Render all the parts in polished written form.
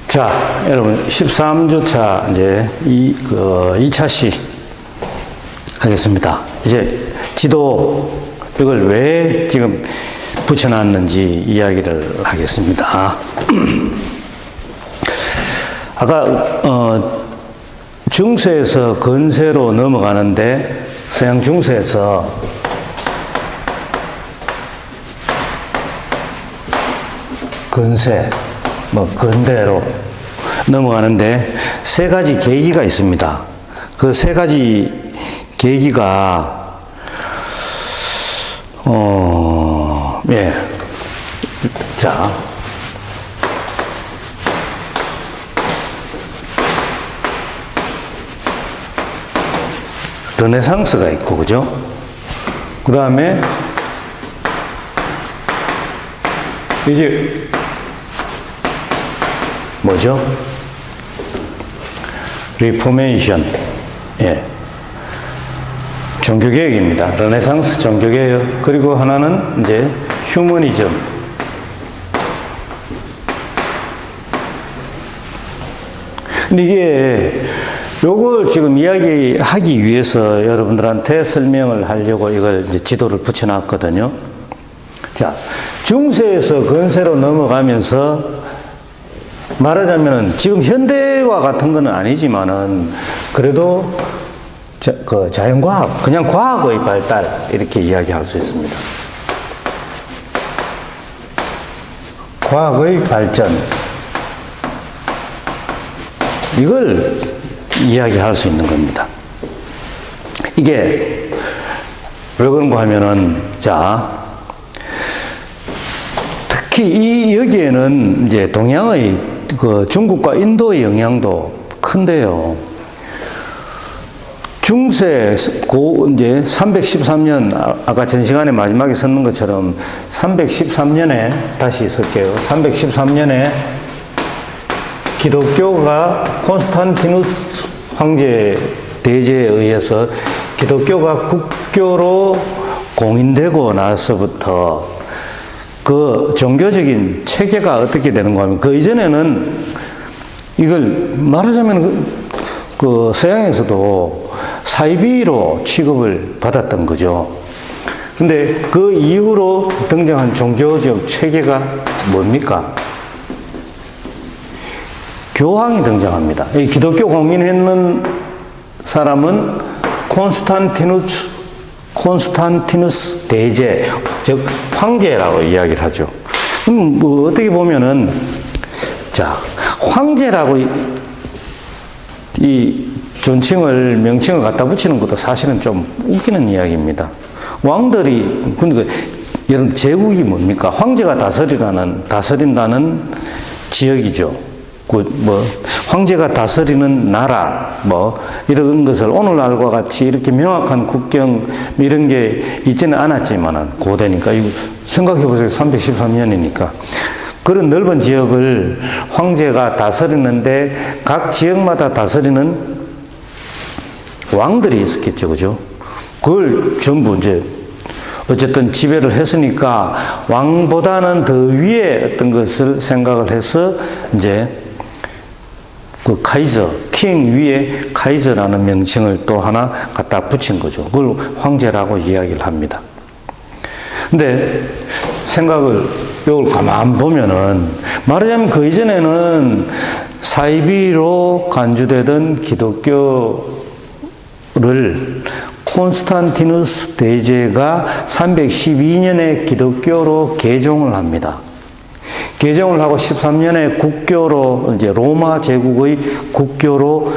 자, 여러분 13주차 이제 2차 시 하겠습니다. 이제 지도 이걸 왜 지금 붙여놨는지 이야기를 하겠습니다. 아까 중세에서 근세로 넘어가는데 서양 중세에서 근세, 근대로 넘어가는데 세 가지 계기가 있습니다. 그 세 가지 계기가 예. 자. 르네상스가 있고, 그죠? 그 다음에, 이제, 뭐죠? 리포메이션. 예. 종교개혁입니다. 르네상스 종교개혁. 그리고 하나는 이제 휴머니즘. 근데 이게 요걸 지금 이야기하기 위해서 여러분들한테 설명을 하려고 이걸 이제 지도를 붙여놨거든요. 자, 중세에서 근세로 넘어가면서 말하자면 지금 현대화 같은 거는 아니지만은 그래도 자연과학, 그냥 과학의 발달 이렇게 이야기할 수 있습니다. 과학의 발전 이걸 이야기할 수 있는 겁니다. 이게 왜 그런가 하면은 자 특히 여기에는 이제 동양의 중국과 인도의 영향도 큰데요. 중세 이제 313년 아까 전 시간에 마지막에 썼는 것처럼 313년에 다시 쓸게요. 313년에 기독교가 콘스탄티누스 황제 대제에 의해서 기독교가 국교로 공인되고 나서부터 그 종교적인 체계가 어떻게 되는가 하면 그 이전에는 이걸 말하자면 그 서양에서도 사이비로 취급을 받았던 거죠. 근데 그 이후로 등장한 종교적 체계가 뭡니까? 교황이 등장합니다. 이 기독교 공인했는 사람은 콘스탄티누스 대제, 즉 황제라고 이야기를 하죠. 그럼 뭐 어떻게 보면은 자 황제라고 이 존칭을 명칭을 갖다 붙이는 것도 사실은 좀 웃기는 이야기입니다. 왕들이 근데 여러분 제국이 뭡니까? 황제가 다스린다는 지역이죠. 황제가 다스리는 나라, 이런 것을 오늘날과 같이 이렇게 명확한 국경, 이런 게 있지는 않았지만은, 고대니까, 이거 생각해보세요. 313년이니까. 그런 넓은 지역을 황제가 다스리는데, 각 지역마다 다스리는 왕들이 있었겠죠. 그죠? 그걸 전부 이제, 어쨌든 지배를 했으니까, 왕보다는 더 위에 어떤 것을 생각을 해서, 이제, 그 카이저, 킹 위에 카이저라는 명칭을 또 하나 갖다 붙인 거죠. 그걸 황제라고 이야기를 합니다. 근데 이걸 가만 보면은 말하자면 그 이전에는 사이비로 간주되던 기독교를 콘스탄티누스 대제가 312년에 기독교로 개종을 합니다. 개종을 하고 13년에 국교로 이제 로마 제국의 국교로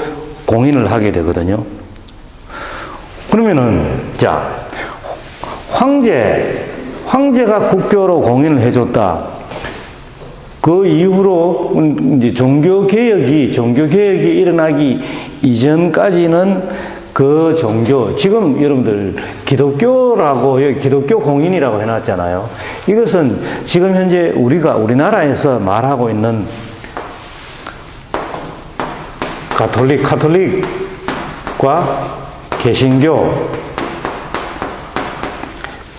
공인을 하게 되거든요. 그러면은 자 황제가 국교로 공인을 해줬다. 그 이후로 이제 종교개혁이 일어나기 이전까지는 그 종교, 지금 여러분들 기독교라고, 기독교 공인이라고 해놨잖아요. 이것은 지금 현재 우리나라에서 말하고 있는 가톨릭과 개신교,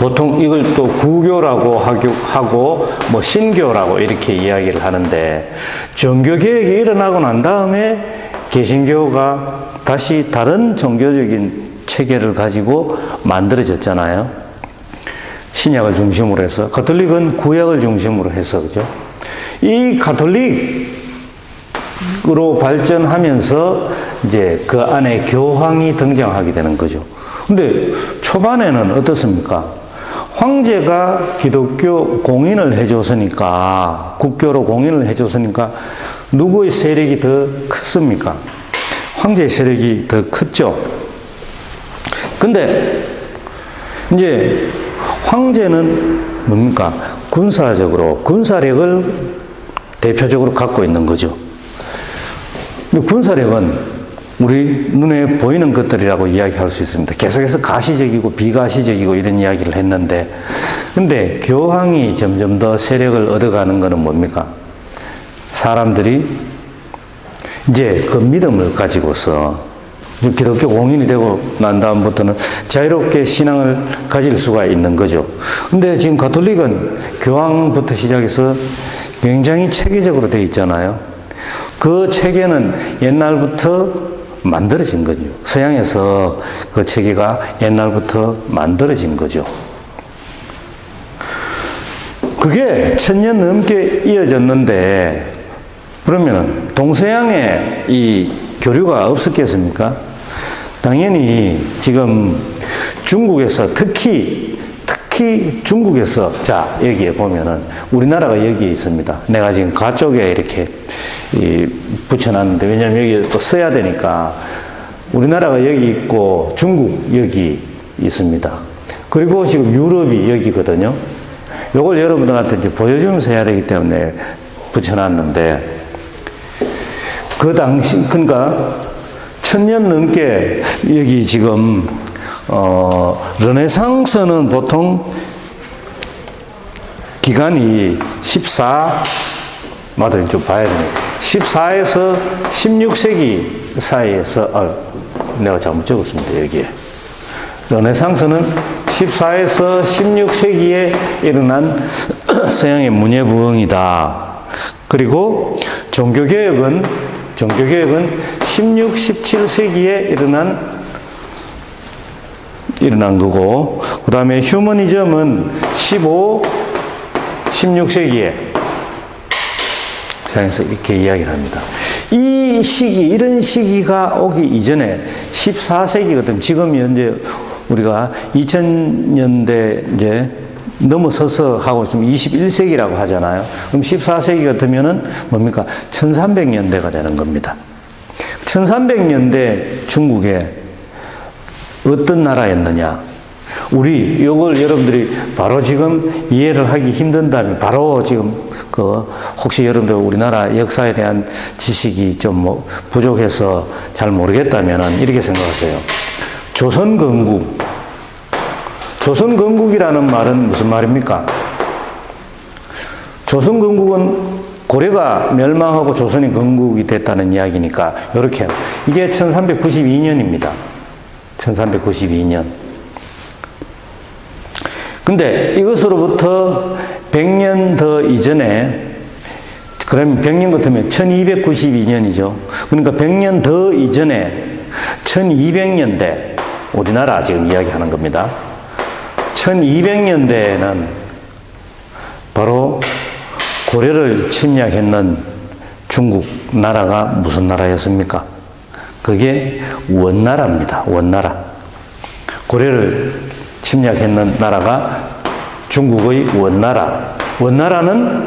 보통 이걸 또 구교라고 하고 뭐 신교라고 이렇게 이야기를 하는데, 종교개혁이 일어나고 난 다음에 개신교가 다시 다른 종교적인 체계를 가지고 만들어졌잖아요. 신약을 중심으로 해서, 가톨릭은 구약을 중심으로 해서, 그죠? 이 가톨릭으로 발전하면서 이제 그 안에 교황이 등장하게 되는 거죠. 근데 초반에는 어떻습니까? 황제가 기독교 공인을 해줬으니까, 국교로 공인을 해줬으니까, 누구의 세력이 더 컸습니까? 황제의 세력이 더 컸죠. 근데, 이제, 황제는 뭡니까? 군사력을 대표적으로 갖고 있는 거죠. 근데 군사력은 우리 눈에 보이는 것들이라고 이야기할 수 있습니다. 계속해서 가시적이고 비가시적이고 이런 이야기를 했는데, 근데 교황이 점점 더 세력을 얻어가는 것은 뭡니까? 사람들이 이제 그 믿음을 가지고서 기독교 공인이 되고 난 다음부터는 자유롭게 신앙을 가질 수가 있는 거죠. 근데 지금 가톨릭은 교황부터 시작해서 굉장히 체계적으로 되어 있잖아요. 그 체계는 옛날부터 만들어진 거죠. 서양에서 그 체계가 옛날부터 만들어진 거죠. 그게 1000년 넘게 이어졌는데, 그러면은 동서양에 이 교류가 없었겠습니까? 당연히 지금 중국에서 특히 중국에서, 자, 여기에 보면은 우리나라가 여기에 있습니다. 내가 지금 가쪽에 이렇게 붙여놨는데, 왜냐면 여기 또 써야 되니까. 우리나라가 여기 있고 중국 여기 있습니다. 그리고 지금 유럽이 여기거든요. 요걸 여러분들한테 이제 보여주면서 해야 되기 때문에 붙여놨는데, 그 당시, 그러니까 1000년 넘게 여기 지금 르네상스는 보통 기간이 14, 좀 봐야 되네. 14에서 16세기 사이에서, 내가 잘못 적었습니다, 여기에. 르네상스는 14에서 16세기에 일어난 서양의 문예 부흥이다. 그리고 종교개혁은 16, 17세기에 일어난 거고, 그 다음에 휴머니즘은 15, 16세기에 서양에서 이렇게 이야기를 합니다. 이 시기, 이런 시기가 오기 이전에 14세기거든. 지금 현재 우리가 2000년대 이제 넘어서서 하고 있으면 21세기라고 하잖아요. 그럼 14세기가 되면은 뭡니까? 1300년대가 되는 겁니다. 1300년대 중국에 어떤 나라였느냐? 우리 요걸 여러분들이 바로 지금 이해를 하기 힘든다면, 바로 지금 혹시 여러분들 우리나라 역사에 대한 지식이 좀 뭐 부족해서 잘 모르겠다면은 이렇게 생각하세요. 조선건국이라는 말은 무슨 말입니까? 조선건국은 고려가 멸망하고 조선이 건국이 됐다는 이야기니까, 이렇게. 이게 1392년입니다. 1392년. 근데 이것으로부터 100년 더 이전에, 그러면 100년 같으면 1292년이죠. 그러니까 100년 더 이전에 1200년대, 우리나라 지금 이야기하는 겁니다. 1200년대에는 바로 고려를 침략했는 중국 나라가 무슨 나라였습니까? 그게 원나라입니다. 원나라. 고려를 침략했는 나라가 중국의 원나라. 원나라는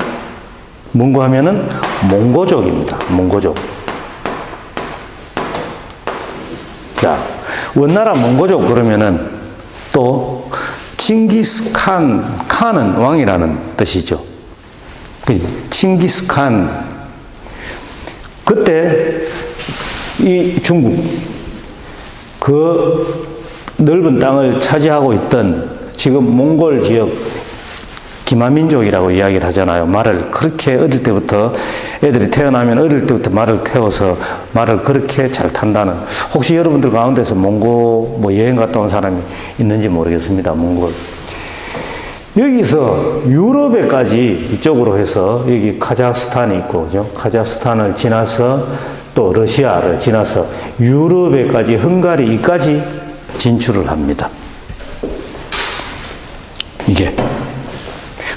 뭔고 하면은 몽고족입니다. 몽고족. 자, 원나라 몽고족 그러면은 또 칭기스칸, 칸은 왕이라는 뜻이죠. 칭기스칸. 그때 이 중국 그 넓은 땅을 차지하고 있던 지금 몽골 지역 기마민족이라고 이야기를 하잖아요. 말을 그렇게 어릴 때부터, 애들이 태어나면 어릴 때부터 말을 태워서 말을 그렇게 잘 탄다는, 혹시 여러분들 가운데서 몽고 뭐 여행 갔다 온 사람이 있는지 모르겠습니다. 몽골. 여기서 유럽에까지 이쪽으로 해서 여기 카자흐스탄이 있고, 그죠? 카자흐스탄을 지나서 또 러시아를 지나서 유럽에까지 헝가리까지 진출을 합니다. 이게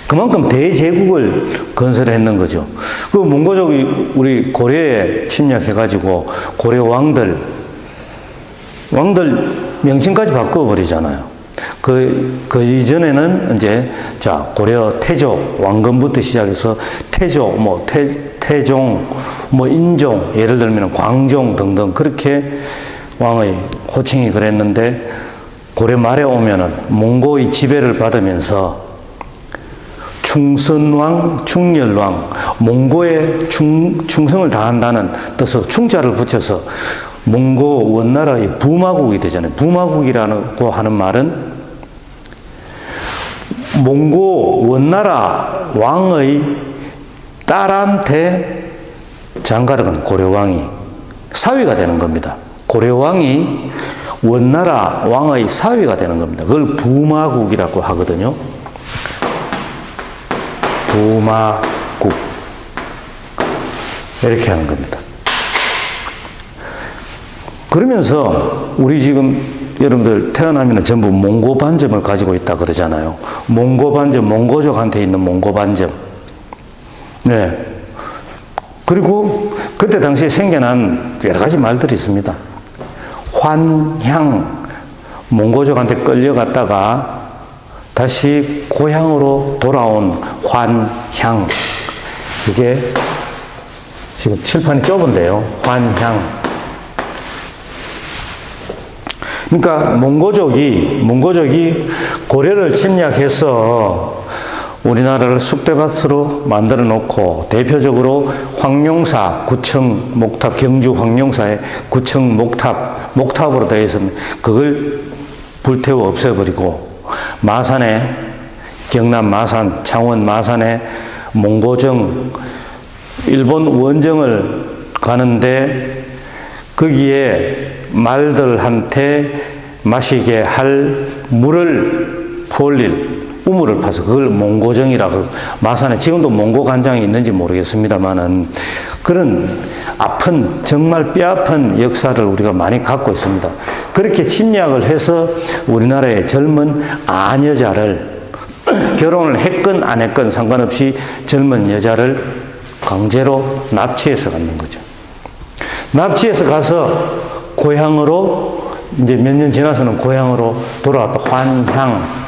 그만큼 대제국을 건설했는 거죠. 그 몽고족이 우리 고려에 침략해가지고 고려 왕들 명칭까지 바꿔버리잖아요. 그 이전에는 이제, 자, 고려 태조, 왕건부터 시작해서 태조, 태종, 인종, 예를 들면 광종 등등 그렇게 왕의 호칭이 그랬는데, 고려 말에 오면은 몽고의 지배를 받으면서 충선왕, 충렬왕, 몽고에 충성을 다한다는 뜻으로 충자를 붙여서 몽고 원나라의 부마국이 되잖아요. 부마국이라고 하는 말은 몽고 원나라 왕의 딸한테 장가를 간 고려왕이 사위가 되는 겁니다. 고려왕이 원나라 왕의 사위가 되는 겁니다. 그걸 부마국이라고 하거든요. 부마국. 이렇게 하는 겁니다. 그러면서 우리 지금 여러분들 태어나면 전부 몽고 반점을 가지고 있다 그러잖아요. 몽고 반점, 몽고족한테 있는 몽고 반점. 네. 그리고 그때 당시에 생겨난 여러 가지 말들이 있습니다. 환향, 몽고족한테 끌려갔다가 다시 고향으로 돌아온 환향. 이게 지금 칠판이 좁은데요. 환향. 그러니까 몽고족이 고려를 침략해서 우리나라를 쑥대밭으로 만들어 놓고 대표적으로 황룡사, 구청, 목탑, 경주 황룡사의 구청, 목탑으로 되어 있었는데 그걸 불태워 없애버리고 마산에, 경남 마산, 창원 마산에 몽고정, 일본 원정을 가는데 거기에 말들한테 마시게 할 물을 부을릴 우물을 파서 그걸 몽고정이라고, 마산에 지금도 몽고 간장이 있는지 모르겠습니다만은 그런 아픈, 정말 뼈아픈 역사를 우리가 많이 갖고 있습니다. 그렇게 침략을 해서 우리나라의 젊은 아녀자를 결혼을 했건 안 했건 상관없이 젊은 여자를 강제로 납치해서 갖는 거죠. 납치해서 가서 고향으로 이제 몇 년 지나서는 고향으로 돌아왔다. 환향.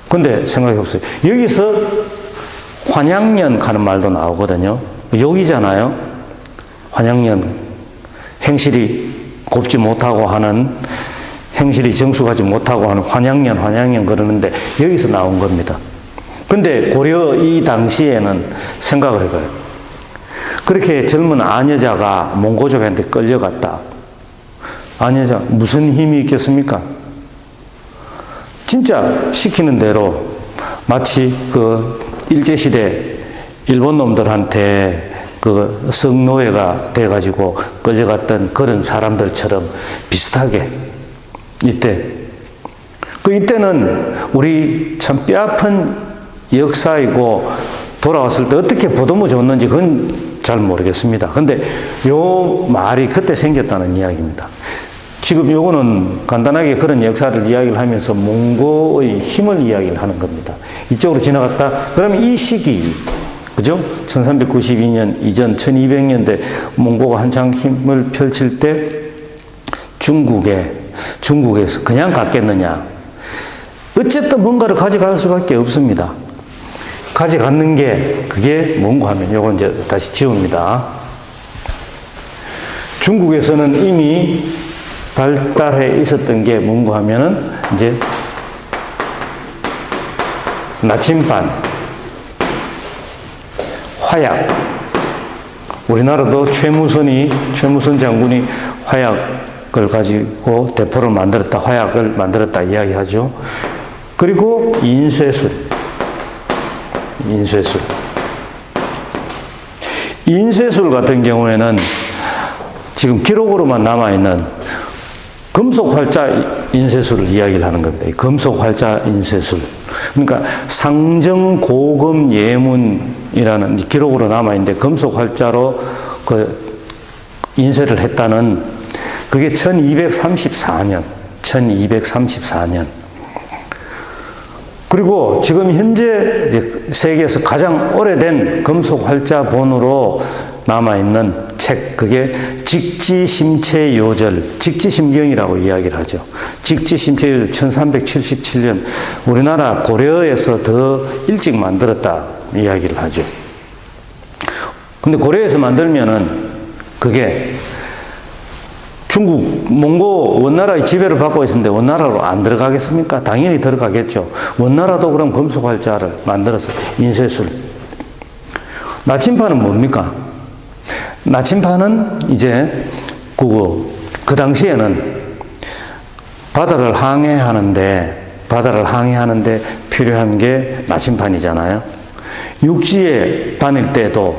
근데 생각해 보세요. 여기서 환양년 가는 말도 나오거든요. 욕이잖아요. 환양년. 행실이 곱지 못하고 하는, 행실이 정숙하지 못하고 하는 환양년 그러는데 여기서 나온 겁니다. 근데 고려 이 당시에는 생각을 해봐요. 그렇게 젊은 아녀자가 몽고족한테 끌려갔다. 아녀자 무슨 힘이 있겠습니까? 진짜 시키는 대로 마치 그 일제시대 일본 놈들한테 그 성노예가 돼가지고 끌려갔던 그런 사람들처럼 비슷하게 이때는 우리 참 뼈아픈 역사이고 돌아왔을 때 어떻게 보듬어 줬는지 그건 잘 모르겠습니다. 근데 요 말이 그때 생겼다는 이야기입니다. 지금 요거는 간단하게 그런 역사를 이야기를 하면서 몽고의 힘을 이야기를 하는 겁니다. 이쪽으로 지나갔다. 그러면 이 시기, 그죠? 1392년 이전 1200년대 몽고가 한창 힘을 펼칠 때 중국에서 그냥 갔겠느냐. 어쨌든 뭔가를 가져갈 수밖에 없습니다. 가져갔는 게 그게 뭔가 하면 요거 이제 다시 지웁니다. 중국에서는 이미 발달해 있었던 게 뭔가 하면은 이제 나침반, 화약. 우리나라도 최무선 장군이 화약을 가지고 대포를 만들었다, 화약을 만들었다 이야기하죠. 그리고 인쇄술. 인쇄술 같은 경우에는 지금 기록으로만 남아있는 금속 활자 인쇄술을 이야기를 하는 겁니다. 금속 활자 인쇄술. 그러니까 상정고금 예문이라는 기록으로 남아있는데 금속 활자로 그 인쇄를 했다는 그게 1234년. 그리고 지금 현재 세계에서 가장 오래된 금속 활자본으로 남아있는 책, 그게 직지심체요절, 직지심경이라고 이야기를 하죠. 직지심체요절 1377년, 우리나라 고려에서 더 일찍 만들었다 이야기를 하죠. 근데 고려에서 만들면은 그게 중국, 몽고 원나라의 지배를 받고 있었는데 원나라로 안 들어가겠습니까? 당연히 들어가겠죠. 원나라도 그럼 금속 활자를 만들어서 인쇄술. 나침판은 뭡니까? 나침판은 이제 그 당시에는 바다를 항해하는데 필요한 게 나침판이잖아요. 육지에 다닐 때도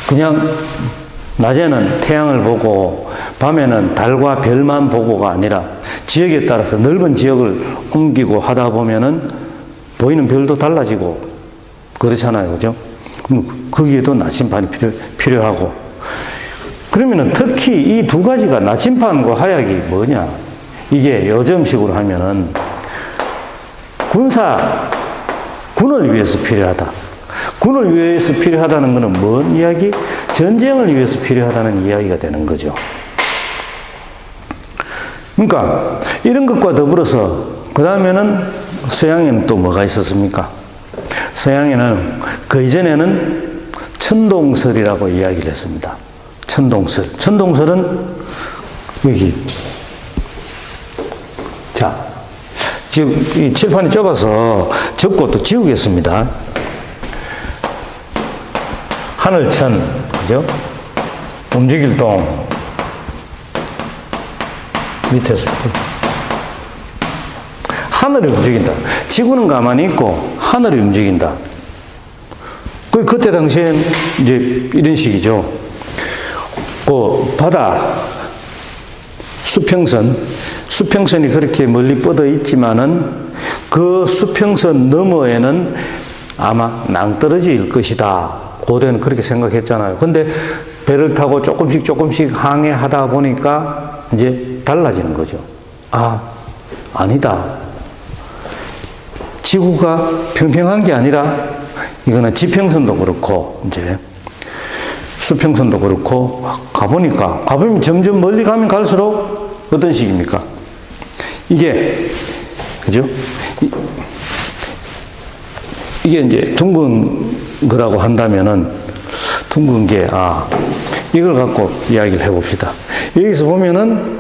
그냥 낮에는 태양을 보고 밤에는 달과 별만 보고가 아니라 지역에 따라서 넓은 지역을 옮기고 하다 보면은 보이는 별도 달라지고 그렇잖아요. 그죠? 그럼 거기에도 나침판이 필요하고. 그러면은 특히 이 두 가지가 나침판과 하약이 뭐냐? 이게 요즘식으로 하면은 군을 위해서 필요하다. 군을 위해서 필요하다는 것은 뭔 이야기? 전쟁을 위해서 필요하다는 이야기가 되는 거죠. 그러니까 이런 것과 더불어서 그 다음에는 서양에는 또 뭐가 있었습니까? 서양에는 그 이전에는 천동설이라고 이야기를 했습니다. 천동설은 여기. 자, 지금 이 칠판이 좁아서 적고 또 지우겠습니다. 하늘천, 그죠? 움직일 동. 밑에서. 하늘이 움직인다. 지구는 가만히 있고, 하늘이 움직인다. 그때 당시엔 이제 이런 식이죠. 그 바다, 수평선이 그렇게 멀리 뻗어 있지만은 그 수평선 너머에는 아마 낭떠러지일 것이다. 고대는 그렇게 생각했잖아요. 근데 배를 타고 조금씩 항해하다 보니까 이제 달라지는 거죠. 아니다. 지구가 평평한 게 아니라 이거는 지평선도 그렇고 이제 수평선도 그렇고 가보면 점점 멀리 가면 갈수록 어떤 식입니까? 이게 그죠? 이게 이제 둥근 거라고 한다면은 둥근 게 이걸 갖고 이야기를 해봅시다. 여기서 보면은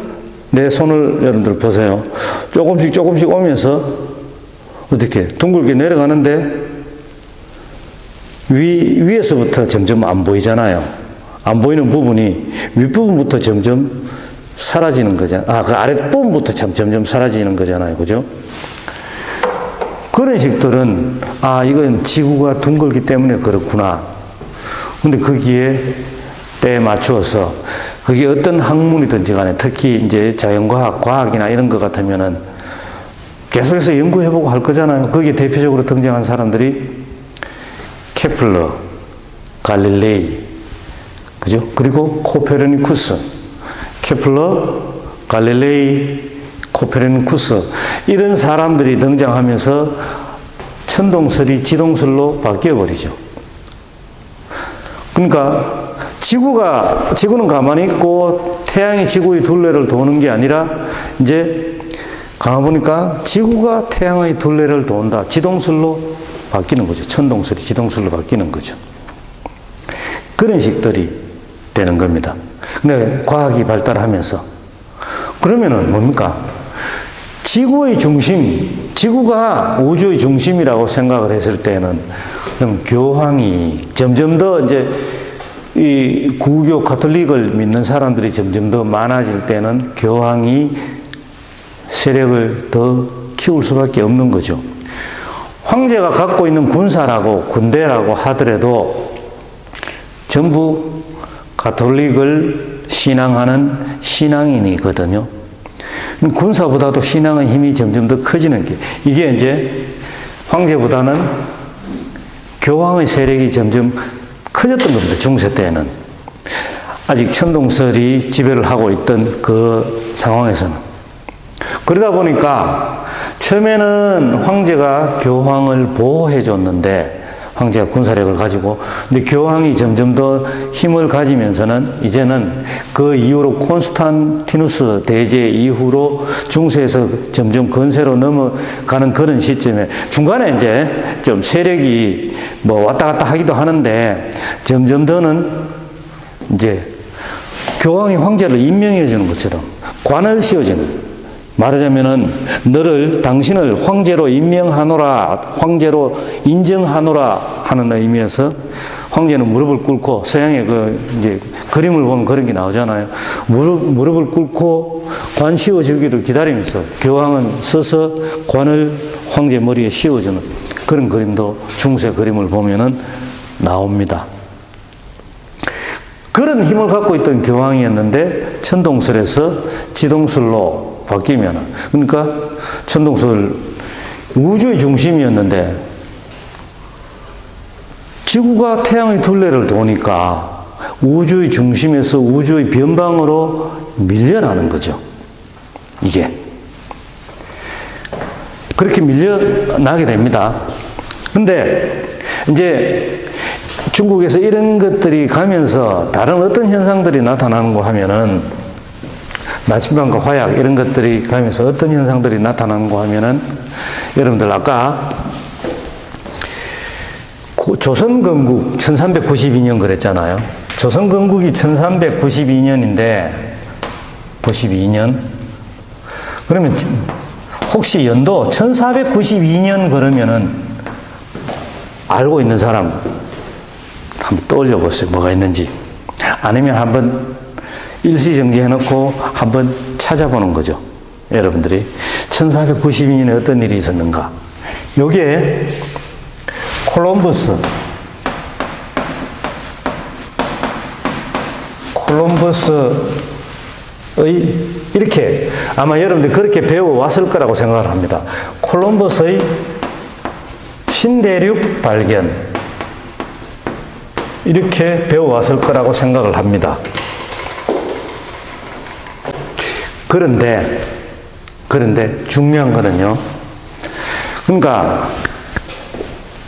내 손을 여러분들 보세요. 조금씩 오면서 어떻게 둥글게 내려가는데 위에서부터 점점 안 보이잖아요. 안 보이는 부분이 윗부분부터 점점 사라지는 거잖아요. 그 아랫부분부터 점점 사라지는 거잖아요. 그죠? 그런 식들은 이건 지구가 둥글기 때문에 그렇구나. 근데 거기에 때에 맞추어서 그게 어떤 학문이든지 간에 특히 이제 자연과학, 과학이나 이런 것 같으면은 계속해서 연구해보고 할 거잖아요. 거기에 대표적으로 등장한 사람들이 케플러, 갈릴레이, 그죠? 그리고 코페르니쿠스, 케플러, 갈릴레이, 코페르니쿠스 이런 사람들이 등장하면서 천동설이 지동설로 바뀌어버리죠. 그러니까 지구는 가만히 있고 태양이 지구의 둘레를 도는 게 아니라 이제 가보니까 지구가 태양의 둘레를 돈다. 지동설로 바뀌는 거죠. 천동설이 지동설로 바뀌는 거죠. 그런 식들이 되는 겁니다. 근데 과학이 발달하면서 그러면은 뭡니까? 지구의 중심, 지구가 우주의 중심이라고 생각을 했을 때는 그럼 교황이 점점 더 이제 이 구교 가톨릭을 믿는 사람들이 점점 더 많아질 때는 교황이 세력을 더 키울 수밖에 없는 거죠. 황제가 갖고 있는 군사라고 군대라고 하더라도 전부 가톨릭을 신앙하는 신앙인이거든요. 군사보다도 신앙의 힘이 점점 더 커지는 게, 이게 이제 황제보다는 교황의 세력이 점점 커졌던 겁니다. 중세 때에는. 아직 천동설이 지배를 하고 있던 그 상황에서는. 그러다 보니까 처음에는 황제가 교황을 보호해 줬는데, 황제가 군사력을 가지고, 근데 교황이 점점 더 힘을 가지면서는 이제는 그 이후로 콘스탄티누스 대제 이후로 중세에서 점점 건세로 넘어가는 그런 시점에 중간에 이제 좀 세력이 뭐 왔다 갔다 하기도 하는데 점점 더는 이제 교황이 황제를 임명해 주는 것처럼 관을 씌워주는, 말하자면은 당신을 황제로 임명하노라, 황제로 인정하노라 하는 의미에서 황제는 무릎을 꿇고, 서양의 이제 그림을 보면 그런 게 나오잖아요. 무릎을 꿇고 관 씌워주기를 기다리면서 교황은 서서 관을 황제 머리에 씌워주는 그런 그림도 중세 그림을 보면은 나옵니다. 그런 힘을 갖고 있던 교황이었는데 천동설에서 지동설로 바뀌면, 그러니까 천동설 우주의 중심이었는데 지구가 태양의 둘레를 도니까 우주의 중심에서 우주의 변방으로 밀려나는 거죠. 이게 그렇게 밀려나게 됩니다. 근데 이제 중국에서 이런 것들이 가면서 다른 어떤 현상들이 나타나는가 하면은, 나침반과 화약 이런 것들이 가면서 어떤 현상들이 나타나는가 하면은, 여러분들 아까 조선건국 1392년 그랬잖아요. 조선건국이 1392년인데 92년 그러면 혹시 연도 1492년 그러면은 알고 있는 사람 한번 떠올려 보세요. 뭐가 있는지. 아니면 한번 일시정지 해놓고 한번 찾아보는 거죠. 여러분들이 1492년에 어떤 일이 있었는가. 요게 콜럼버스의 이렇게 아마 여러분들 그렇게 배워왔을 거라고 생각을 합니다. 콜럼버스의 신대륙 발견, 이렇게 배워왔을 거라고 생각을 합니다. 그런데 중요한 거는요. 그러니까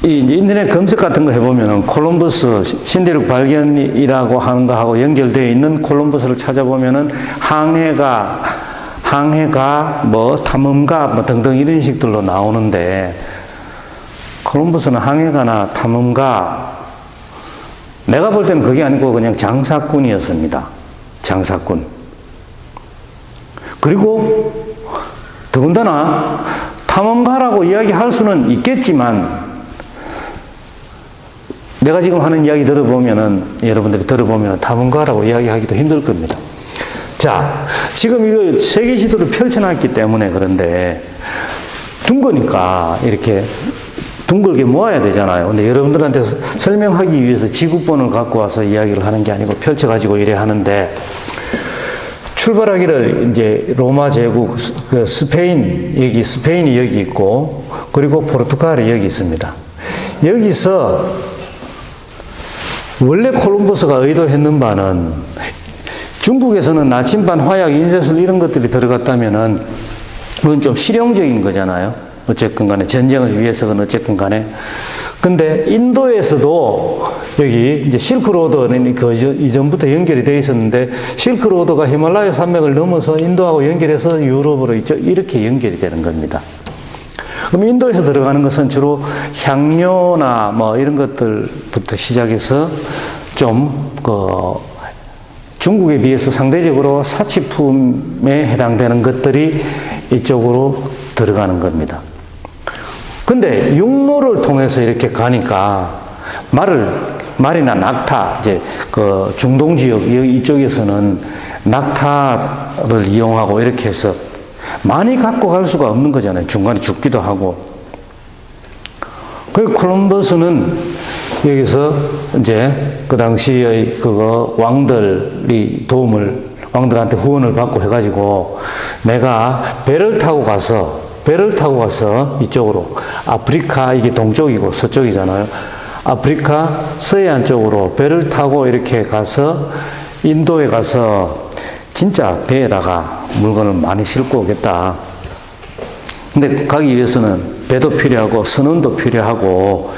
이 인터넷 검색 같은 거 해보면은 콜럼버스 신대륙 발견이라고 하는 거하고 연결되어 있는 콜럼버스를 찾아보면은 항해가 뭐 탐험가 뭐 등등 이런 식들로 나오는데, 콜럼버스는 항해가나 탐험가, 내가 볼 때는 그게 아니고 그냥 장사꾼이었습니다. 장사꾼. 그리고 더군다나 탐험가라고 이야기할 수는 있겠지만, 내가 지금 하는 이야기 여러분들이 들어보면은 탐험가라고 이야기하기도 힘들 겁니다. 자, 지금 이거 세계 지도를 펼쳐놨기 때문에 그런데 둔 거니까 이렇게 둥글게 모아야 되잖아요. 근데 여러분들한테 설명하기 위해서 지구본을 갖고 와서 이야기를 하는 게 아니고 펼쳐가지고 이래 하는데, 출발하기를 이제 로마 제국, 스페인이 여기 있고, 그리고 포르투갈이 여기 있습니다. 여기서 원래 콜럼버스가 의도했는 바는, 중국에서는 나침반, 화약, 인쇄술 이런 것들이 들어갔다면은 그건 좀 실용적인 거잖아요. 어쨌건 간에 전쟁을 위해서는 어쨌건 간에. 근데 인도에서도 여기 이제 실크로드는 이전부터 연결이 되어 있었는데, 실크로드가 히말라야 산맥을 넘어서 인도하고 연결해서 유럽으로 이렇게 연결이 되는 겁니다. 그럼 인도에서 들어가는 것은 주로 향료나 뭐 이런 것들부터 시작해서 좀 중국에 비해서 상대적으로 사치품에 해당되는 것들이 이쪽으로 들어가는 겁니다. 근데 육로를 통해서 이렇게 가니까 말이나 낙타, 이제 중동 지역 이쪽에서는 낙타를 이용하고 이렇게 해서 많이 갖고 갈 수가 없는 거잖아요. 중간에 죽기도 하고. 그 콜럼버스는 여기서 이제 그 당시의 왕들이 도움을 왕들한테 후원을 받고 해가지고 내가 배를 타고 가서 이쪽으로 아프리카 이게 동쪽이고 서쪽이잖아요. 아프리카 서해안 쪽으로 배를 타고 이렇게 가서 인도에 가서 진짜 배에다가 물건을 많이 싣고 오겠다. 근데 가기 위해서는 배도 필요하고 선원도 필요하고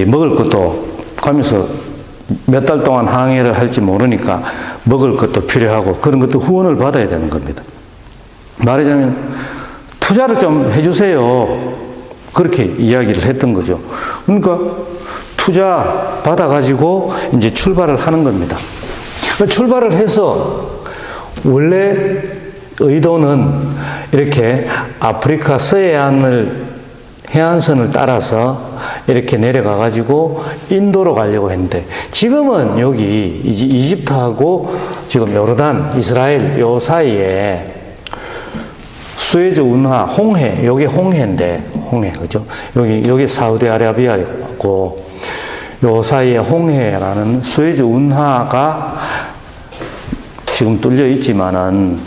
먹을 것도 가면서 몇 달 동안 항해를 할지 모르니까 먹을 것도 필요하고 그런 것도 후원을 받아야 되는 겁니다. 말하자면 투자를 좀 해주세요. 그렇게 이야기를 했던 거죠. 그러니까 투자 받아가지고 이제 출발을 하는 겁니다. 출발을 해서 원래 의도는 이렇게 아프리카 서해안을 해안선을 따라서 이렇게 내려가가지고 인도로 가려고 했는데 지금은 여기 이집트하고 지금 요르단, 이스라엘 요 사이에 수에즈 운하, 홍해, 요게 홍해인데, 홍해, 그죠? 여기 사우디아라비아고, 요 사이에 홍해라는 수에즈 운하가 지금 뚫려 있지만은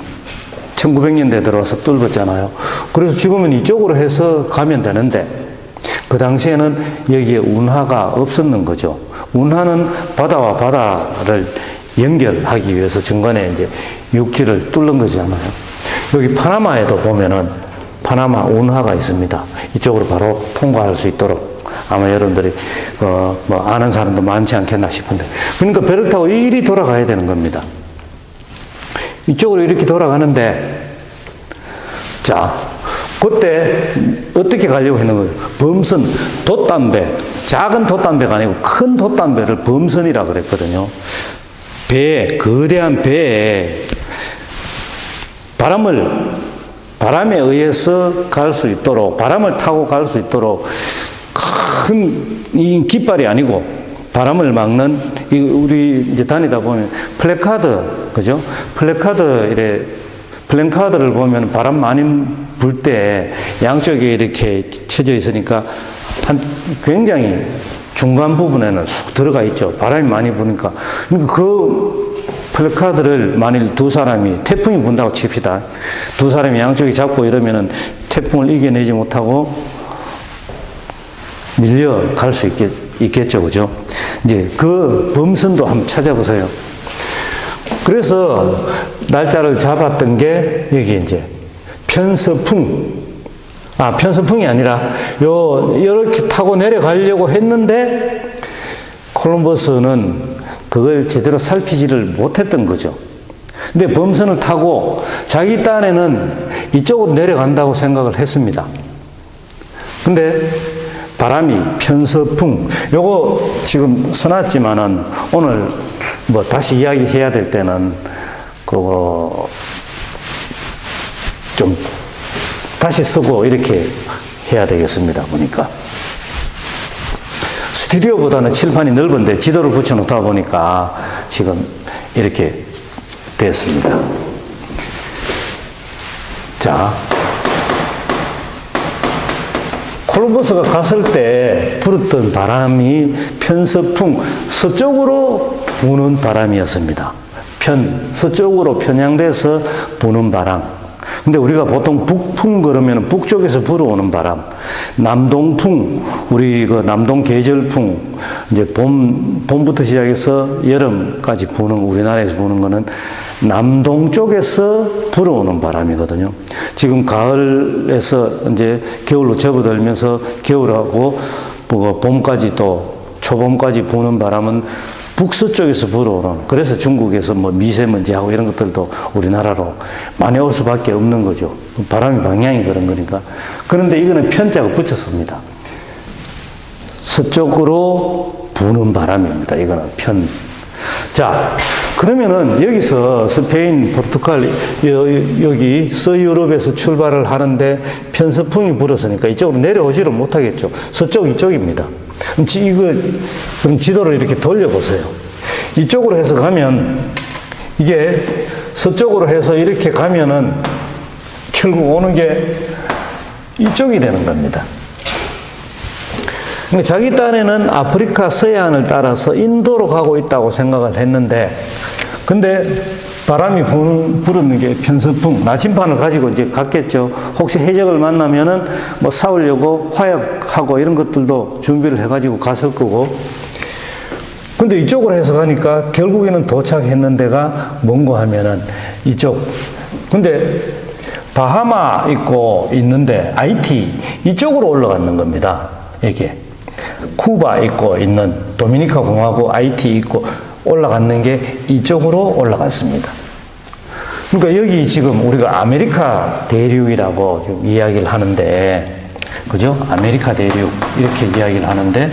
1900년대 들어와서 뚫었잖아요. 그래서 지금은 이쪽으로 해서 가면 되는데, 그 당시에는 여기에 운하가 없었는 거죠. 운하는 바다와 바다를 연결하기 위해서 중간에 이제 육지를 뚫는 거잖아요. 여기 파나마에도 보면은 파나마 운하가 있습니다. 이쪽으로 바로 통과할 수 있도록 아마 여러분들이 뭐 아는 사람도 많지 않겠나 싶은데 그러니까 배를 타고 이리 돌아가야 되는 겁니다. 이쪽으로 이렇게 돌아가는데 자 그때 어떻게 가려고 했는 거예요? 범선, 돛담배, 작은 돛담배가 아니고 큰 돛담배를 범선이라 그랬거든요. 배에 거대한 배에 바람에 의해서 갈 수 있도록, 바람을 타고 갈 수 있도록 큰 이 깃발이 아니고 바람을 막는, 우리 이제 다니다 보면 플래카드, 그죠? 플랜카드를 보면 바람 많이 불 때 양쪽에 이렇게 쳐져 있으니까 굉장히 중간 부분에는 쑥 들어가 있죠. 바람이 많이 부니까. 그러니까 그 플래카드를 만일 두 사람이 태풍이 분다고 칩시다. 두 사람이 양쪽에 잡고 이러면은 태풍을 이겨내지 못하고 밀려갈 수 있겠죠. 그죠? 이제 그 범선도 한번 찾아보세요. 그래서 날짜를 잡았던 게 여기 이제 편서풍이 아니라 이렇게 타고 내려가려고 했는데 콜럼버스는 그걸 제대로 살피지를 못했던 거죠. 근데 범선을 타고 자기 딴에는 이쪽으로 내려간다고 생각을 했습니다. 근데 바람이 편서풍, 요거 지금 써놨지만은 오늘 뭐 다시 이야기해야 될 때는 그거 좀 다시 쓰고 이렇게 해야 되겠습니다. 보니까. 스튜디오보다는 칠판이 넓은데 지도를 붙여놓다 보니까 지금 이렇게 됐습니다. 자, 콜럼버스가 갔을 때 불었던 바람이 편서풍, 서쪽으로 부는 바람이었습니다. 서쪽으로 편향돼서 부는 바람. 근데 우리가 보통 북풍 그러면 북쪽에서 불어오는 바람, 남동풍, 우리 그 남동 계절풍, 이제 봄부터 시작해서 여름까지 부는, 우리나라에서 부는 거는 남동 쪽에서 불어오는 바람이거든요. 지금 가을에서 이제 겨울로 접어들면서 겨울하고 봄까지 또 초봄까지 부는 바람은 북서쪽에서 불어오는, 그래서 중국에서 뭐 미세먼지하고 이런 것들도 우리나라로 많이 올 수밖에 없는 거죠. 바람의 방향이 그런 거니까. 그런데 이거는 편자가 붙였습니다. 서쪽으로 부는 바람입니다. 이거는 편. 자, 그러면은 여기서 스페인, 포르투갈, 여기 서유럽에서 출발을 하는데 편서풍이 불었으니까 이쪽으로 내려오지를 못하겠죠. 서쪽 이쪽입니다. 그럼 지도를 이렇게 돌려보세요. 이쪽으로 해서 가면, 이게 서쪽으로 해서 이렇게 가면은 결국 오는 게 이쪽이 되는 겁니다. 그러니까 자기 딴에는 아프리카 서해안을 따라서 인도로 가고 있다고 생각을 했는데, 근데 바람이 불었는 게 편서풍, 나침반을 가지고 이제 갔겠죠. 혹시 해적을 만나면은 뭐 싸우려고 화약하고 이런 것들도 준비를 해가지고 갔을 거고. 근데 이쪽으로 해서 가니까 결국에는 도착했는 데가 뭔고 하면은 이쪽. 근데 바하마 있고 있는데 아이티 이쪽으로 올라가는 겁니다. 이게 쿠바 있고 있는 도미니카 공화국 아이티 있고 올라갔는 게 이쪽으로 올라갔습니다. 그러니까 여기 지금 우리가 아메리카 대륙이라고 좀 이야기를 하는데, 그죠? 아메리카 대륙 이렇게 이야기를 하는데,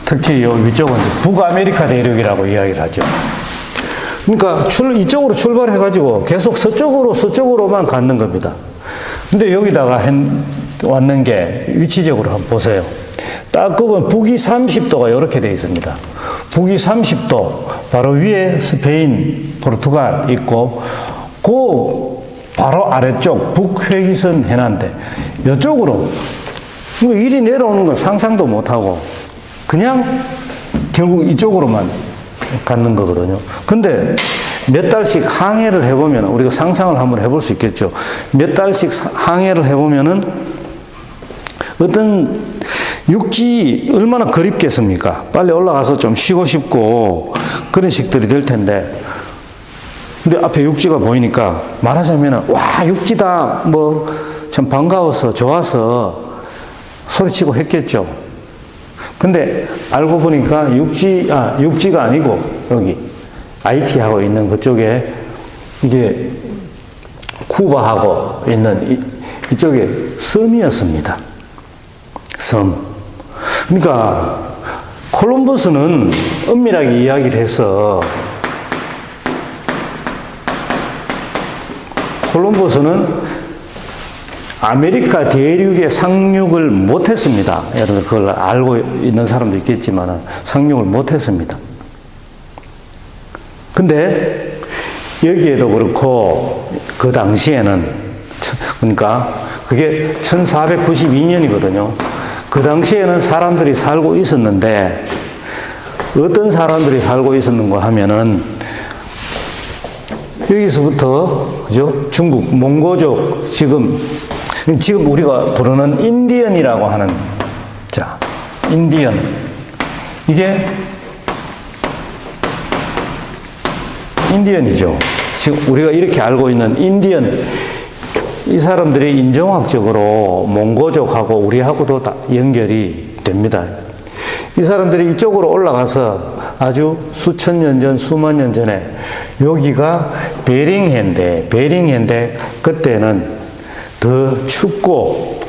특히 이 위쪽은 북아메리카 대륙이라고 이야기를 하죠. 그러니까 이쪽으로 출발해가지고 계속 서쪽으로만 가는 겁니다. 근데 여기다가 왔는 게 위치적으로 한번 보세요. 딱 그건 북위 30도가 이렇게 되어 있습니다. 북위 30도, 바로 위에 스페인, 포르투갈 있고, 그 바로 아래쪽 북회기선 해난데, 이쪽으로, 이리 내려오는 건 상상도 못하고, 그냥 결국 이쪽으로만 갖는 거거든요. 근데 몇 달씩 항해를 해보면, 우리가 상상을 한번 해볼 수 있겠죠. 몇 달씩 항해를 해보면은, 어떤 육지 얼마나 그립겠습니까? 빨리 올라가서 좀 쉬고 싶고 그런 식들이 될 텐데, 근데 앞에 육지가 보이니까 말하자면 와 육지다 뭐 참 반가워서 좋아서 소리치고 했겠죠. 근데 알고 보니까 육지가 아니고 여기 아이티하고 있는 그쪽에 이게 쿠바하고 있는 이쪽에 섬이었습니다. 섬. 그러니까 콜럼버스는 엄밀하게 이야기를 해서 콜럼버스는 아메리카 대륙에 상륙을 못했습니다. 여러분 그걸 알고 있는 사람도 있겠지만 상륙을 못했습니다. 근데 여기에도 그렇고 그 당시에는 그러니까 그게 1492년이거든요. 그 당시에는 사람들이 살고 있었는데 어떤 사람들이 살고 있었는가 하면은 여기서부터 그죠? 중국 몽고족 지금 우리가 부르는 인디언이라고 하는 자 인디언 이게 인디언이죠. 지금 우리가 이렇게 알고 있는 인디언 이 사람들이 인종학적으로 몽고족하고 우리하고도 다 연결이 됩니다. 이 사람들이 이쪽으로 올라가서 아주 수천 년 전, 수만 년 전에 여기가 베링해인데 그때는 더 춥고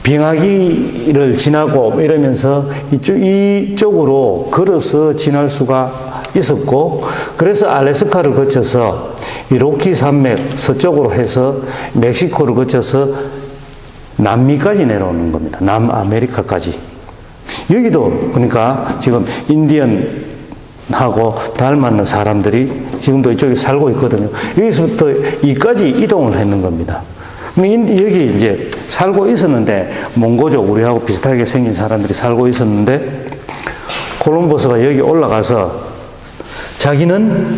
빙하기를 지나고 이러면서 이쪽으로 걸어서 지날 수가 있었고, 그래서 알래스카를 거쳐서 이 로키 산맥 서쪽으로 해서 멕시코를 거쳐서 남미까지 내려오는 겁니다. 남아메리카까지. 여기도 그러니까 지금 인디언하고 닮았는 사람들이 지금도 이쪽에 살고 있거든요. 여기서부터 이까지 이동을 했는 겁니다. 여기 이제 살고 있었는데 몽고족 우리하고 비슷하게 생긴 사람들이 살고 있었는데 콜럼버스가 여기 올라가서 자기는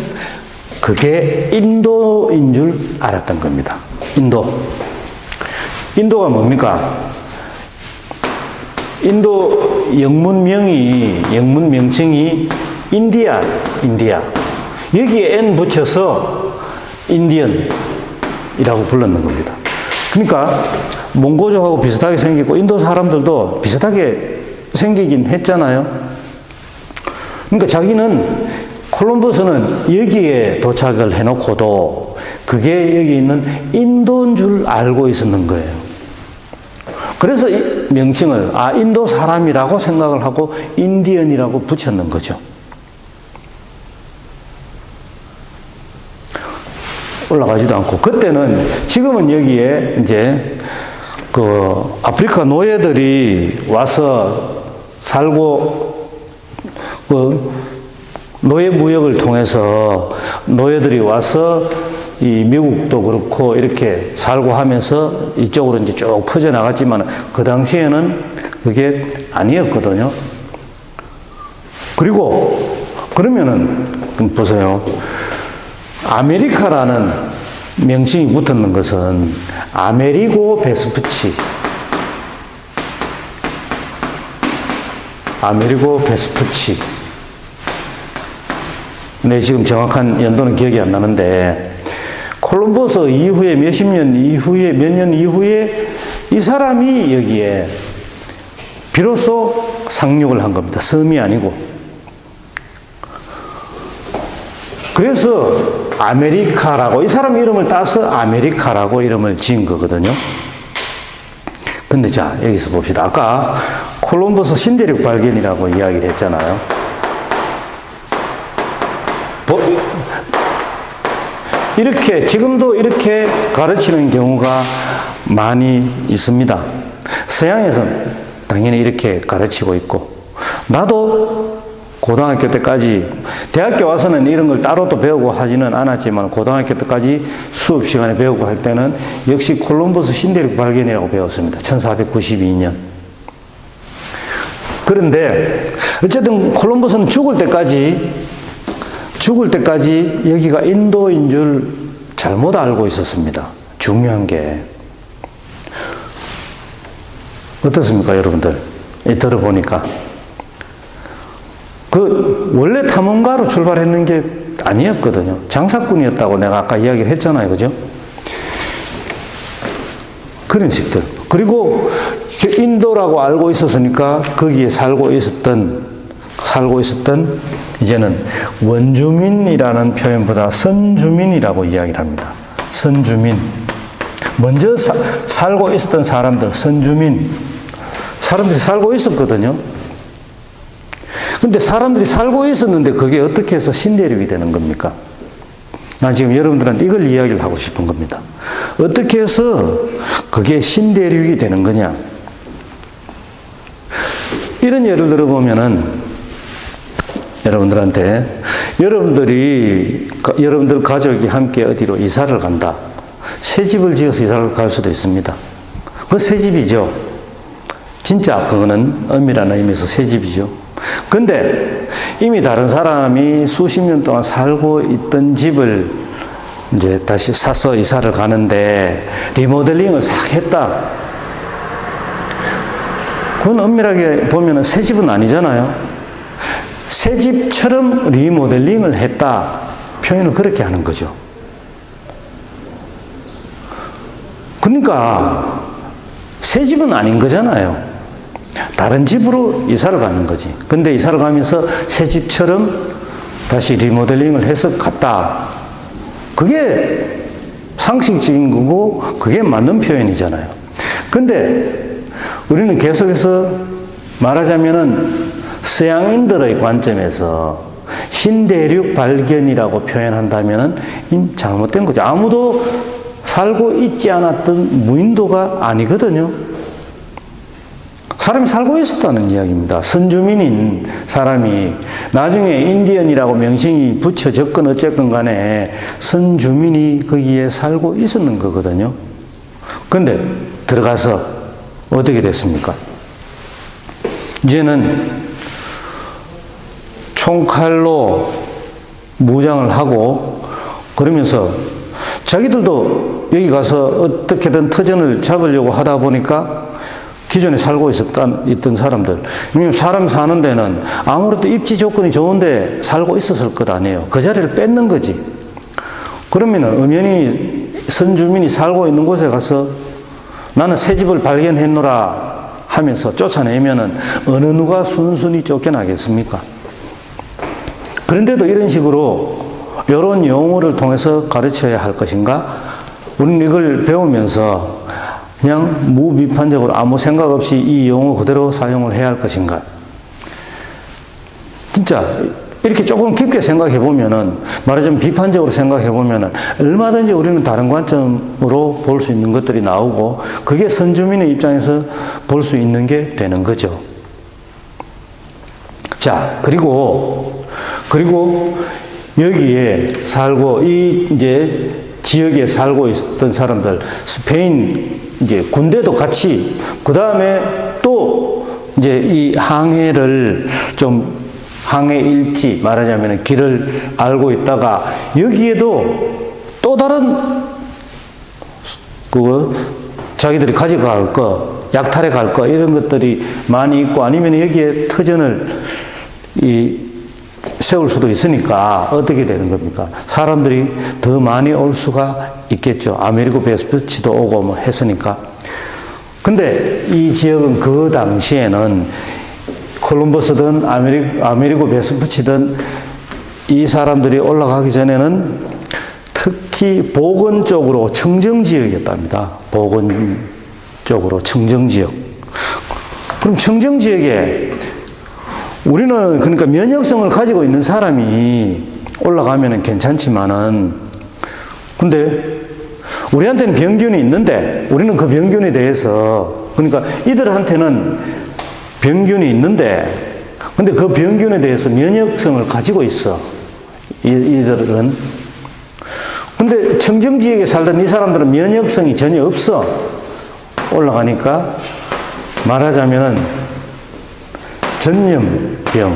그게 인도인 줄 알았던 겁니다. 인도가 뭡니까? 인도 영문 명칭이 인디아. 여기에 N 붙여서 인디언이라고 불렀는 겁니다. 그러니까 몽고족하고 비슷하게 생기고 인도 사람들도 비슷하게 생기긴 했잖아요. 그러니까 자기는 콜럼버스는 여기에 도착을 해놓고도 그게 여기 있는 인도인 줄 알고 있었는 거예요. 그래서 이 명칭을 인도 사람이라고 생각을 하고 인디언이라고 붙였는 거죠. 올라가지도 않고 그때는 지금은 여기에 이제 그 아프리카 노예들이 와서 살고 그 노예 무역을 통해서 노예들이 와서 이 미국도 그렇고 이렇게 살고 하면서 이쪽으로 이제 쭉 퍼져 나갔지만 그 당시에는 그게 아니었거든요. 그리고 그러면은, 보세요. 아메리카라는 명칭이 붙었는 것은 아메리고 베스푸치. 아메리고 베스푸치. 네, 지금 정확한 연도는 기억이 안 나는데, 콜럼버스 이후에 몇 년 이후에 이 사람이 여기에 비로소 상륙을 한 겁니다. 섬이 아니고. 그래서 아메리카라고, 이 사람 이름을 따서 아메리카라고 이름을 지은 거거든요. 근데 자, 여기서 봅시다. 아까 콜럼버스 신대륙 발견이라고 이야기를 했잖아요. 이렇게, 지금도 이렇게 가르치는 경우가 많이 있습니다. 서양에서는 당연히 이렇게 가르치고 있고, 나도 고등학교 때까지, 대학교 와서는 이런 걸 따로 또 배우고 하지는 않았지만, 고등학교 때까지 수업 시간에 배우고 할 때는 역시 콜럼버스 신대륙 발견이라고 배웠습니다. 1492년. 그런데, 어쨌든 콜럼버스는 죽을 때까지 여기가 인도인 줄 잘못 알고 있었습니다. 중요한 게. 어떻습니까, 여러분들? 들어보니까. 원래 탐험가로 출발했는 게 아니었거든요. 장사꾼이었다고 내가 아까 이야기를 했잖아요. 그죠? 그런 식들. 그리고 인도라고 알고 있었으니까 거기에 살고 있었던 이제는 원주민이라는 표현보다 선주민이라고 이야기를 합니다. 선주민. 먼저 살고 있었던 사람들, 선주민. 사람들이 살고 있었거든요. 근데 사람들이 살고 있었는데 그게 어떻게 해서 신대륙이 되는 겁니까? 난 지금 여러분들한테 이걸 이야기를 하고 싶은 겁니다. 어떻게 해서 그게 신대륙이 되는 거냐? 이런 예를 들어보면은 여러분들 가족이 함께 어디로 이사를 간다. 새 집을 지어서 이사를 갈 수도 있습니다. 그 새 집이죠. 진짜 그거는 엄밀한 의미에서 새 집이죠. 근데 이미 다른 사람이 수십 년 동안 살고 있던 집을 이제 다시 사서 이사를 가는데 리모델링을 싹 했다. 그건 엄밀하게 보면 새 집은 아니잖아요. 새 집처럼 리모델링을 했다. 표현을 그렇게 하는 거죠. 그러니까 새 집은 아닌 거잖아요. 다른 집으로 이사를 가는 거지. 근데 이사를 가면서 새 집처럼 다시 리모델링을 해서 갔다. 그게 상식적인 거고 그게 맞는 표현이잖아요. 근데 우리는 계속해서 말하자면은 서양인들의 관점에서 신대륙 발견이라고 표현한다면은 잘못된 거죠. 아무도 살고 있지 않았던 무인도가 아니거든요. 사람이 살고 있었다는 이야기입니다. 선주민인 사람이 나중에 인디언이라고 명칭이 붙여졌건 어쨌건 간에 선주민이 거기에 살고 있었는 거거든요. 근데 들어가서 어떻게 됐습니까? 이제는 총칼로 무장을 하고 그러면서 자기들도 여기 가서 어떻게든 터전을 잡으려고 하다 보니까 기존에 살고 있던 사람들, 사람 사는 데는 아무래도 입지 조건이 좋은데 살고 있었을 것 아니에요. 그 자리를 뺏는 거지. 그러면은 엄연히 선주민이 살고 있는 곳에 가서 나는 새 집을 발견했노라 하면서 쫓아내면은 어느 누가 순순히 쫓겨나겠습니까? 그런데도 이런 식으로 이런 용어를 통해서 가르쳐야 할 것인가? 우리는 이걸 배우면서 그냥 무비판적으로 아무 생각 없이 이 용어 그대로 사용을 해야 할 것인가? 진짜 이렇게 조금 깊게 생각해 보면은, 말하자면 비판적으로 생각해 보면은 얼마든지 우리는 다른 관점으로 볼 수 있는 것들이 나오고 그게 선주민의 입장에서 볼 수 있는 게 되는 거죠. 자, 그리고 여기에 살고 이제 지역에 살고 있었던 사람들, 스페인 이제 군대도 같이, 그 다음에 또 이제 이 항해를 좀 항해 일지, 말하자면 길을 알고 있다가 여기에도 또 다른 자기들이 가져갈 거, 약탈해 갈 거 이런 것들이 많이 있고 아니면 여기에 터전을 세울 수도 있으니까 어떻게 되는 겁니까? 사람들이 더 많이 올 수가 있겠죠. 아메리고 베스푸치도 오고 뭐 했으니까. 근데 이 지역은 그 당시에는 콜럼버스든 아메리고 베스푸치든 이 사람들이 올라가기 전에는 특히 보건 쪽으로 청정 지역이었답니다. 보건 쪽으로 청정 지역. 그럼 청정 지역에 우리는 그러니까 면역성을 가지고 있는 사람이 올라가면은 괜찮지만은 근데 우리한테는 병균이 있는데 우리는 그 병균에 대해서 그러니까 이들한테는 병균이 있는데 근데 그 병균에 대해서 면역성을 가지고 있어. 이들은. 근데 청정지역에 살던 이 사람들은 면역성이 전혀 없어. 올라가니까 말하자면은 전염병.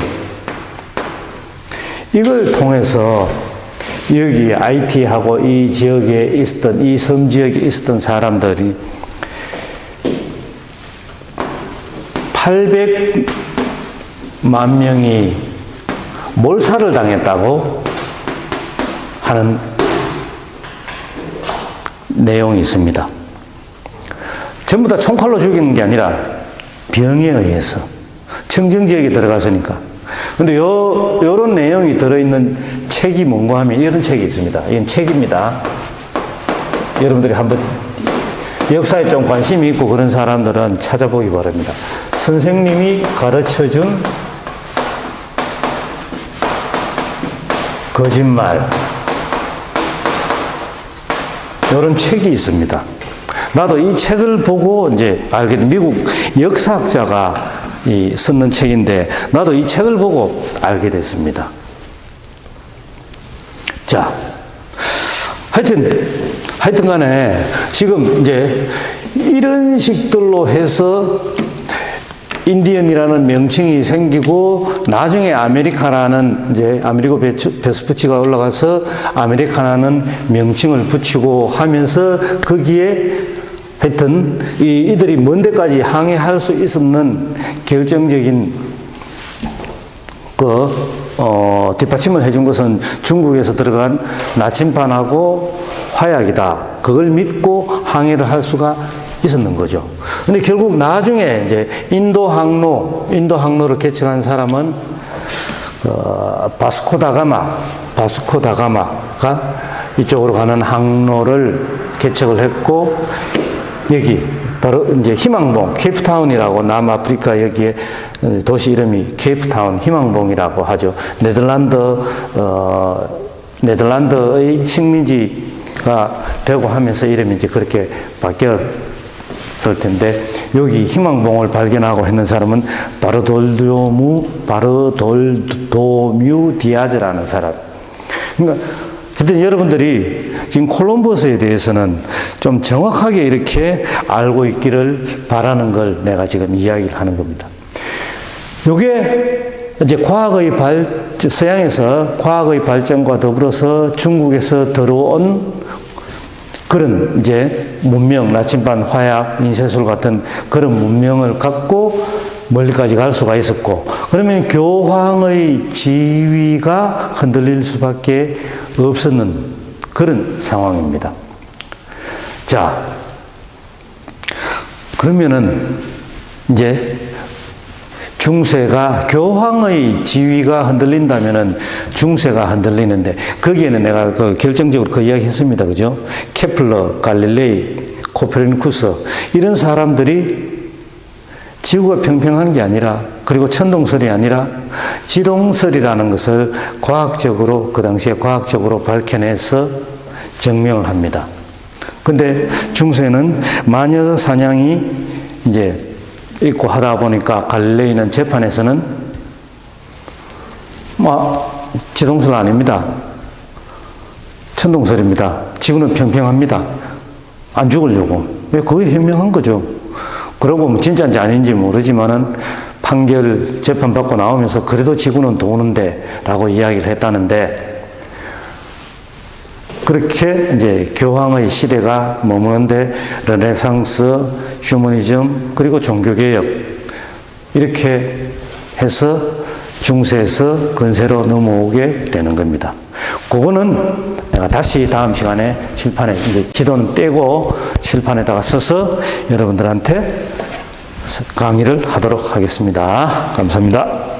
이걸 통해서 여기 IT하고 이 지역에 있었던, 이 섬 지역에 있었던 사람들이 800만 명이 몰살을 당했다고 하는 내용이 있습니다. 전부 다 총칼로 죽이는 게 아니라 병에 의해서 청정지역에 들어갔으니까. 근데 요런 내용이 들어있는 책이 뭔가 하면 이런 책이 있습니다. 이건 책입니다. 여러분들이 한번 역사에 좀 관심이 있고 그런 사람들은 찾아보기 바랍니다. 선생님이 가르쳐준 거짓말. 이런 책이 있습니다. 나도 이 책을 보고 이제 알게 된 미국 역사학자가 쓰는 책인데 나도 이 책을 보고 알게 됐습니다. 자, 하여튼 간에 지금 이제 이런 식들로 해서 인디언이라는 명칭이 생기고 나중에 아메리카라는 이제 아메리고 베스푸치가 올라가서 아메리카라는 명칭을 붙이고 하면서 거기에 하여튼 이들이 먼 데까지 항해할 수 있었는 결정적인 뒷받침을 해준 것은 중국에서 들어간 나침반하고 화약이다. 그걸 믿고 항해를 할 수가 있었는 거죠. 근데 결국 나중에 이제 인도 항로를 개척한 사람은 바스코 다가마가 이쪽으로 가는 항로를 개척을 했고 여기 바로 이제 희망봉, 케이프타운이라고 남아프리카 여기에 도시 이름이 케이프타운 희망봉이라고 하죠. 네덜란드의 식민지가 되고 하면서 이름이 이제 그렇게 바뀌었을 텐데 여기 희망봉을 발견하고 했는 사람은 바르돌도뮤 디아즈라는 사람. 그러니까 하여튼 여러분들이 지금 콜럼버스에 대해서는 좀 정확하게 이렇게 알고 있기를 바라는 걸 내가 지금 이야기를 하는 겁니다. 요게 이제 서양에서 과학의 발전과 더불어서 중국에서 들어온 그런 이제 문명, 나침반, 화약, 인쇄술 같은 그런 문명을 갖고 멀리까지 갈 수가 있었고, 그러면 교황의 지위가 흔들릴 수밖에 없었는 그런 상황입니다. 자, 그러면은 이제 중세가 교황의 지위가 흔들린다면은 중세가 흔들리는데 거기에는 내가 결정적으로 그 이야기 했습니다. 그죠? 케플러, 갈릴레이, 코페르니쿠스 이런 사람들이 지구가 평평한 게 아니라 그리고 천동설이 아니라 지동설이라는 것을 과학적으로 그 당시에 과학적으로 밝혀내서 증명을 합니다. 근데 중세는 마녀 사냥이 이제 있고 하다 보니까 갈릴레이는 재판에서는 지동설 아닙니다. 천동설입니다. 지구는 평평합니다. 안 죽으려고. 왜 그게 현명한 거죠. 그러고 뭐 진짜인지 아닌지 모르지만은 판결 재판받고 나오면서 그래도 지구는 도는데 라고 이야기를 했다는데, 그렇게 이제 교황의 시대가 머무는데 르네상스, 휴머니즘, 그리고 종교개혁 이렇게 해서 중세에서 근세로 넘어오게 되는 겁니다. 그거는 내가 다시 다음 시간에 칠판에 이제 지도는 떼고 칠판에다가 써서 여러분들한테 강의를 하도록 하겠습니다. 감사합니다.